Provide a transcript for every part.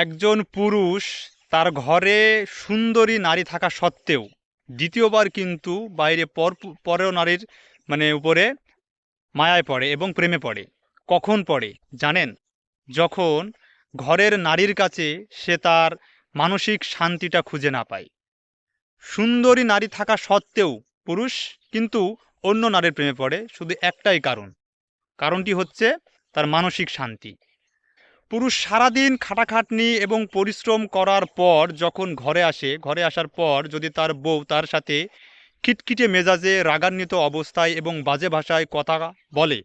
একজন পুরুষ তার ঘরে সুন্দরী নারী থাকা সত্ত্বেও দ্বিতীয়বার কিন্তু বাইরে পরেও নারীর উপরে মায়ায় পড়ে এবং প্রেমে পড়ে। কখন পড়ে জানেন? যখন ঘরের নারীর কাছে সে তার মানসিক শান্তিটা খুঁজে না পায়। সুন্দরী নারী থাকা সত্ত্বেও পুরুষ কিন্তু অন্য নারীর প্রেমে পড়ে শুধু একটাই কারণটি হচ্ছে তার মানসিক শান্তি। পুরুষ সারাদিন খাটাখাটনি এবং পরিশ্রম করার পর যখন ঘরে আসার পর যদি তার বউ তার সাথে খিটখিটে মেজাজে রাগান্বিত অবস্থায় এবং বাজে ভাষায় কথা বলে,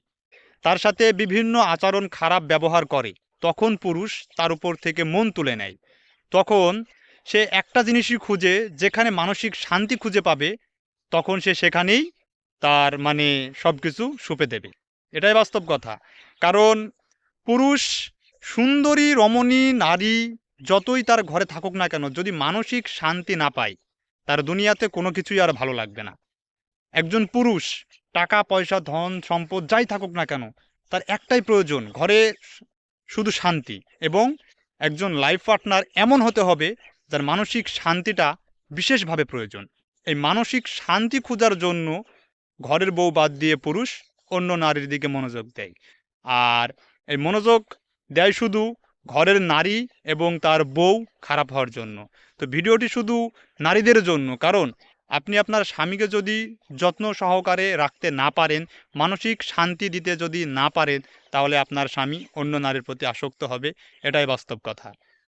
তার সাথে বিভিন্ন আচরণ খারাপ ব্যবহার করে, তখন পুরুষ তার উপর থেকে মন তুলে নেয়। তখন সে একটা জিনিসই খুঁজে, যেখানে মানসিক শান্তি খুঁজে পাবে তখন সে সেখানেই তার সব কিছু সঁপে দেবে। এটাই বাস্তব কথা। কারণ পুরুষ সুন্দরী রমণী নারী যতই তার ঘরে থাকুক না কেন, যদি মানসিক শান্তি না পায় তার দুনিয়াতে কোনো কিছুই আর ভালো লাগবে না। একজন পুরুষ টাকা পয়সা ধন সম্পদ যাই থাকুক না কেন, তার একটাই প্রয়োজন, ঘরে শুধু শান্তি, এবং একজন লাইফ পার্টনার এমন হতে হবে যার মানসিক শান্তিটা বিশেষভাবে প্রয়োজন। এই মানসিক শান্তি খোঁজার জন্য ঘরের বউ বাদ দিয়ে পুরুষ অন্য নারীর দিকে মনোযোগ দেয়। আর এই মনোযোগ দেয় শুধু ঘরের নারী এবং তার বউ খারাপ হওয়ার জন্য। তো ভিডিওটি শুধু নারীদের জন্য, কারণ আপনি আপনার স্বামীকে যদি যত্ন সহকারে রাখতে না পারেন, মানসিক শান্তি দিতে যদি না পারেন, তাহলে আপনার স্বামী অন্য নারীর প্রতি আসক্ত হবে। এটাই বাস্তব কথা।